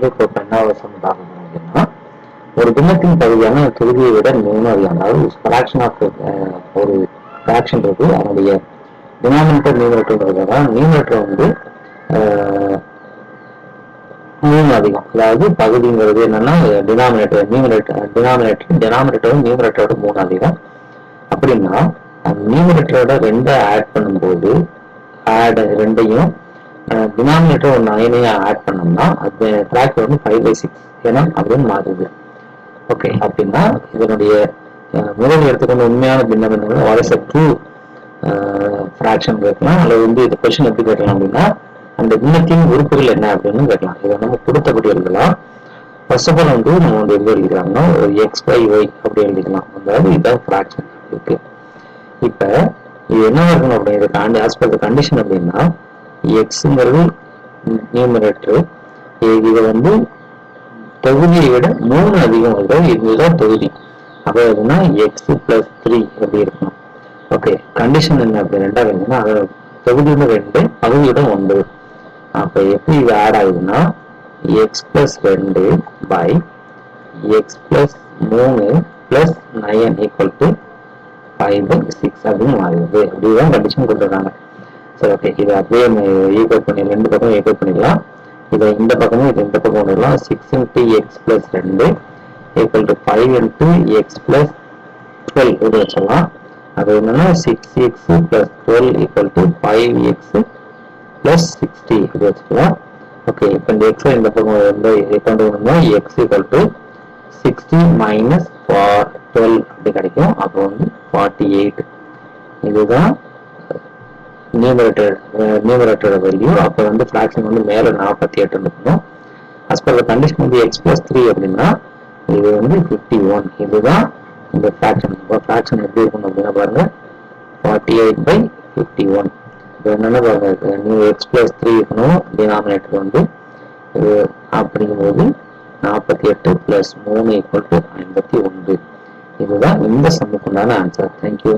வந்து இப்போ என்ன சம் பார்க்கணும் அப்படின்னா, ஒரு பின்னத்தின் பகுதியான தொகுதியை விட 3 அதிகம். அதாவது ஃபிராக்ஷன் ஆஃப் ஒரு ஃபிராக்ஷன் இருக்கு, அதனுடைய டினாமினேட்டர் நியூமரேட்டர் நியூமரேட்டர் வந்து 3 அதிகம். அதாவது பகுதிங்கிறது என்னன்னா டினாமினேட்டர் நியூமரேட்டரோட 3 அதிகம். அப்படின்னா அந்த நியூமரேட்டரோட 2 ஆட் பண்ணும்போது ரெண்டையும் டினாமினேட்டர் ஒரு 9 ஆட் பண்ணோம்னா அது ஃபிராக்ஷன் வந்து 5/6 ஏன்னா அப்படின்னு மாறுது. ஓகே, அப்படின்னா இதனுடைய முதல் எடுத்துக்கொண்டு உண்மையான பின்னம் என்ன, வாட் இஸ் ட்ரூ ஃபிராக்ஷன் கேட்கலாம். அல்லது வந்து இது கொஸ்டின் எப்படி கேட்கலாம் அப்படின்னா, அந்த பின்னத்தின் உறுப்புகள் என்ன அப்படின்னு கேட்கலாம். இதை நம்ம கொடுத்தபடி எழுதலாம். ஃபர்ஸ்ட் ஆஃப் ஆல் வந்து நம்ம வந்து எப்படி எழுதிக்கலாம்னா ஒரு x/y அப்படி எழுதிக்கலாம். அதாவது இதுதான் ஃபிராக்ஷன் இருக்கு. இப்ப இது என்ன இருக்கணும் அப்படிங்கிறது ஆஸ் பர் த கண்டிஷன் அப்படின்னா, எக்ஸுங்கிறது நியூமரேட்டர், இதை வந்து தொகுதியை விட 3 அதிகம் வருது, இதுதான் தொகுதி. அப்போ எதுனா x+3 அப்படி இருக்கணும். ஓகே, கண்டிஷன் என்ன அப்படி 2 வேணும்னா அது தொகுதியோட 2 பகுதியோட 9. அப்ப எப்படி இது ஆட் ஆகுதுன்னா x+2 by x+3 + 9 = 5/6 அப்படின்னு மாறுது. அப்படிதான் கண்டிஷன் கொடுத்துருக்காங்க. சரி, ஓகே, இதை அப்படியே ஈக்குவல் பண்ணி 2 பக்கம் ஈக்குவல் பண்ணிடலாம். இதை இந்த பக்கமும் இது இந்த பக்கம் வந்துடலாம். 6 × x+2 = 5 × x+12 இது வச்சிடலாம். அது என்னன்னா 6x + 12 = 5x + 60 இது வச்சுக்கலாம். ஓகே, இப்போ இந்த x இந்த பக்கம் கொண்டு வரணும்னா x = 60 - 12 அப்படி கிடைக்கும். அப்போ வந்து 48. இதுதான் நியூமரேட்டர் வேல்யூ. அப்போ வந்து ஃபிராக்ஷன் வந்து மேலே 48 இருக்கணும். அஸ் பர் த கண்டிஷன் வந்து x+3 அப்படின்னா இது வந்து 51. இதுதான் இந்த ஃபிராக்ஷன். ஃபிராக்ஷன் எப்படி இருக்கணும் அப்படின்னா பாருங்க, 48/51. இப்போ என்னென்ன பாருங்க, x+3 இருக்கணும், டினாமினேட்டர் வந்து அப்படிங்கும்போது 48 + 3 = 51. இதுதான் இந்த சம்முக்குண்டான ஆன்சர். தேங்க்யூ.